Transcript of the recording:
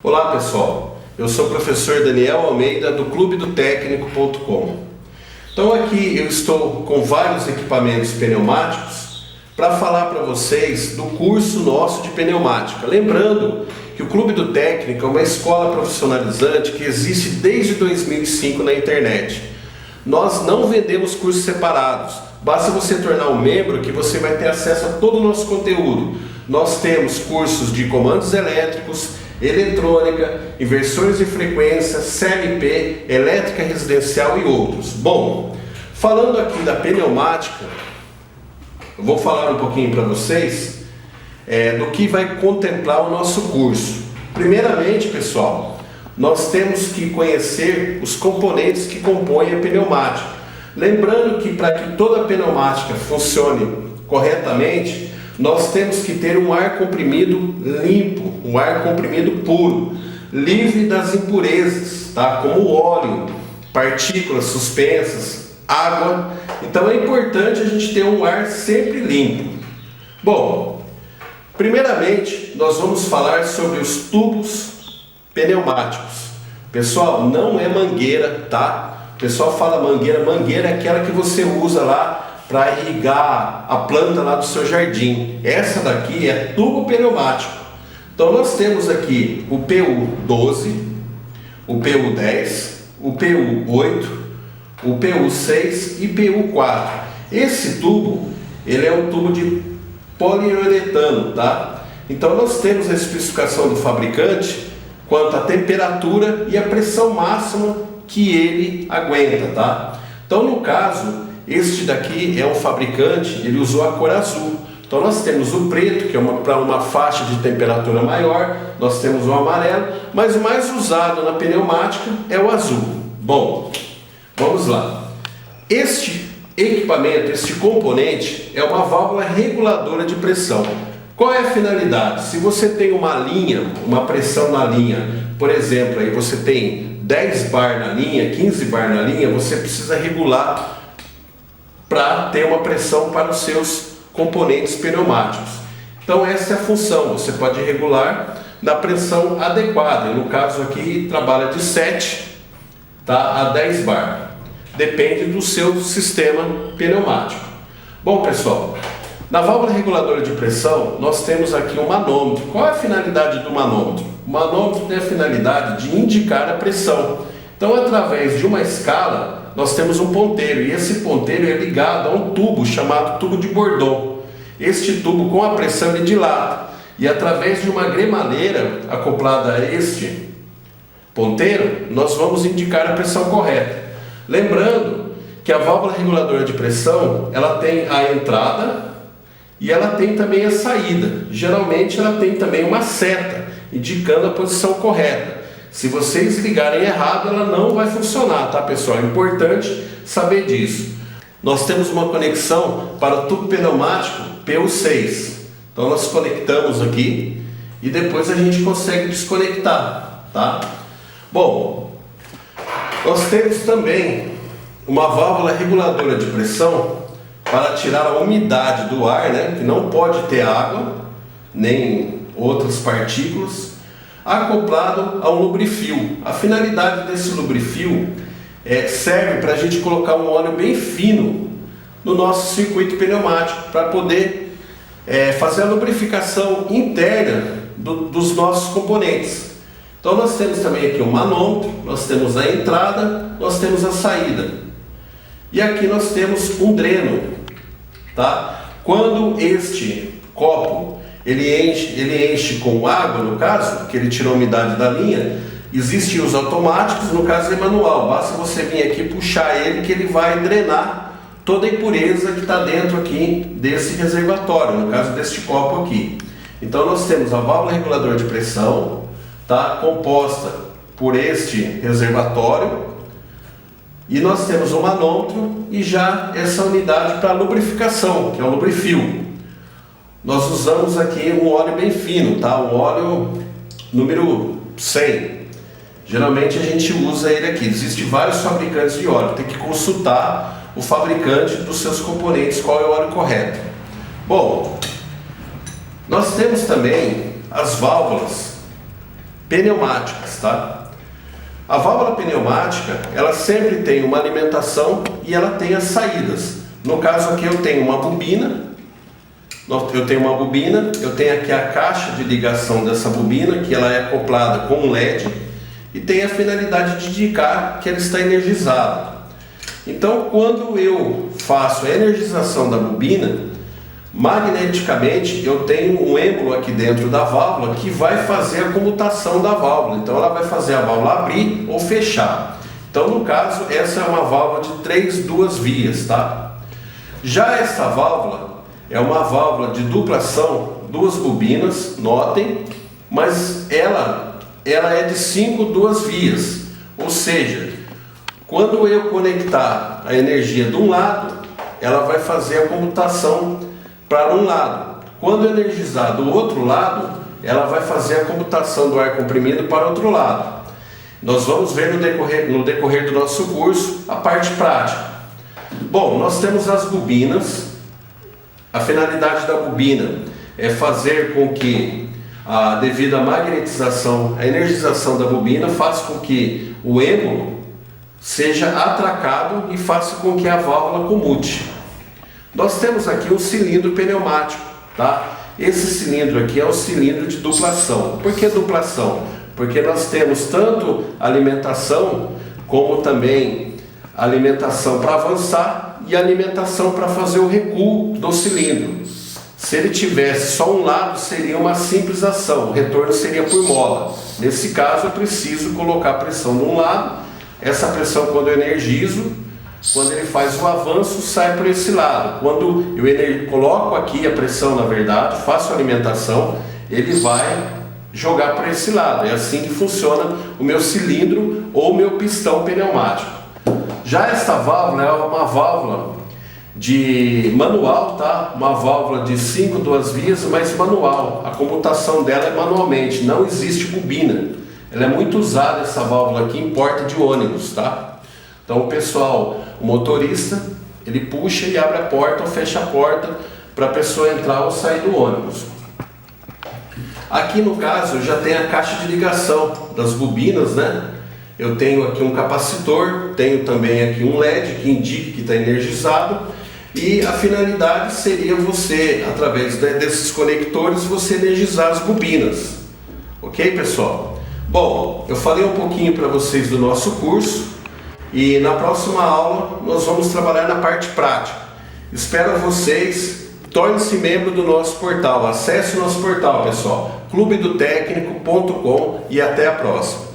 Olá pessoal, eu sou o professor Daniel Almeida do clubedotecnico.com. Então aqui eu estou com vários equipamentos pneumáticos para falar para vocês do curso nosso de pneumática. Lembrando que o Clube do Técnico é uma escola profissionalizante que existe desde 2005 na internet. Nós não vendemos cursos separados, basta você tornar um membro que você vai ter acesso a todo o nosso conteúdo. Nós temos cursos de comandos elétricos, eletrônica, inversores de frequência, CLP, elétrica residencial e outros. Bom, falando aqui da pneumática, eu vou falar um pouquinho para vocês do que vai contemplar o nosso curso. Primeiramente, pessoal, nós temos que conhecer os componentes que compõem a pneumática. Lembrando que para que toda a pneumática funcione corretamente, nós temos que ter um ar comprimido limpo, um ar comprimido puro, livre das impurezas, tá? Como óleo, partículas suspensas, água. Então é importante a gente ter um ar sempre limpo. Bom, primeiramente nós vamos falar sobre os tubos pneumáticos. Pessoal, não é mangueira, tá? O pessoal fala mangueira, mangueira é aquela que você usa lá para irrigar a planta lá do seu jardim. Essa daqui é tubo pneumático. Então nós temos aqui o PU12, o PU10, o PU8, o PU6 e PU4. Esse tubo, ele é um tubo de poliuretano, tá? Então nós temos a especificação do fabricante quanto à temperatura e a pressão máxima que ele aguenta, tá? Então no caso, este daqui é um fabricante, ele usou a cor azul. Então nós temos o preto, que é para uma faixa de temperatura maior, nós temos o amarelo, mas o mais usado na pneumática é o azul. Bom, vamos lá. Este equipamento, este componente, é uma válvula reguladora de pressão. Qual é a finalidade? Se você tem uma linha, uma pressão na linha, por exemplo, aí você tem 10 bar na linha, 15 bar na linha, você precisa regular para ter uma pressão para os seus componentes pneumáticos. Então essa é a função, você pode regular na pressão adequada. No caso aqui trabalha de 7, tá, a 10 bar. Depende do seu sistema pneumático. Bom pessoal, na válvula reguladora de pressão nós temos aqui um manômetro. Qual é a finalidade do manômetro? O manômetro tem a finalidade de indicar a pressão. Então através de uma escala nós temos um ponteiro, e esse ponteiro é ligado a um tubo chamado tubo de Bourdon. Este tubo, com a pressão, ele dilata, e através de uma gremaneira acoplada a este ponteiro, nós vamos indicar a pressão correta. Lembrando que a válvula reguladora de pressão, ela tem a entrada e ela tem também a saída. Geralmente ela tem também uma seta indicando a posição correta. Se vocês ligarem errado, ela não vai funcionar, tá pessoal? É importante saber disso. Nós temos uma conexão para o tubo pneumático PU6. Então nós conectamos aqui e depois a gente consegue desconectar, tá? Bom, nós temos também uma válvula reguladora de pressão para tirar a umidade do ar, né? Que não pode ter água, nem outras partículas, acoplado a um lubrifio. A finalidade desse lubrifio serve para a gente colocar um óleo bem fino no nosso circuito pneumático, para poder fazer a lubrificação interna dos nossos componentes. Então nós temos também aqui um manômetro, nós temos a entrada, nós temos a saída. E aqui nós temos um dreno, tá? Quando este copo ele enche com água, no caso, que ele tirou a umidade da linha, existem os automáticos, no caso é manual, basta você vir aqui puxar ele que ele vai drenar toda a impureza que está dentro aqui desse reservatório, no caso deste copo aqui. Então nós temos a válvula reguladora de pressão, tá, composta por este reservatório, e nós temos o manômetro e já essa unidade para lubrificação, que é o lubrifio. Nós usamos aqui um óleo bem fino, tá? O óleo número 100. Geralmente a gente usa ele aqui. Existem vários fabricantes de óleo. Tem que consultar o fabricante dos seus componentes qual é o óleo correto. Bom, nós temos também as válvulas pneumáticas, tá? A válvula pneumática, ela sempre tem uma alimentação e ela tem as saídas. No caso aqui eu tenho uma bobina, eu tenho aqui a caixa de ligação dessa bobina, que ela é acoplada com um LED e tem a finalidade de indicar que ela está energizada. Então, quando eu faço a energização da bobina, magneticamente eu tenho um êmbolo aqui dentro da válvula que vai fazer a comutação da válvula. Então ela vai fazer a válvula abrir ou fechar. Então, no caso, essa é uma válvula de duas vias, tá? Já esta válvula é uma válvula de duplação, duas bobinas, notem, mas ela é de duas vias. Ou seja, quando eu conectar a energia de um lado, ela vai fazer a comutação para um lado. Quando energizar do outro lado, ela vai fazer a comutação do ar comprimido para o outro lado. Nós vamos ver no decorrer do nosso curso a parte prática. Bom, nós temos as bobinas. A finalidade da bobina é fazer com que, devido à magnetização, a energização da bobina faça com que o êmbolo seja atracado e faça com que a válvula comute. Nós temos aqui um cilindro pneumático, tá? Esse cilindro aqui é o cilindro de duplação. Por que duplação? Porque nós temos tanto alimentação, como também alimentação para avançar e alimentação para fazer o recuo do cilindro. Se ele tivesse só um lado, seria uma simples ação, o retorno seria por mola. Nesse caso, eu preciso colocar pressão de um lado. Essa pressão, quando eu energizo, quando ele faz o avanço, sai por esse lado. Quando eu coloco aqui a pressão, na verdade, faço a alimentação, ele vai jogar para esse lado. É assim que funciona o meu cilindro ou meu pistão pneumático. Já esta válvula é uma válvula de manual, tá? Uma válvula de duas vias, mas manual. A comutação dela é manualmente, não existe bobina. Ela é muito usada, essa válvula aqui, em porta de ônibus, tá? Então o pessoal, o motorista, ele puxa e abre a porta ou fecha a porta para a pessoa entrar ou sair do ônibus. Aqui no caso eu já tenho a caixa de ligação das bobinas, né? Eu tenho aqui um capacitor, tenho também aqui um LED que indica que está energizado, e a finalidade seria você, através desses conectores, você energizar as bobinas. Ok, pessoal? Bom, eu falei um pouquinho para vocês do nosso curso. E na próxima aula nós vamos trabalhar na parte prática. Espero vocês, torne-se membro do nosso portal, acesse o nosso portal, pessoal, clubedotecnico.com, e até a próxima.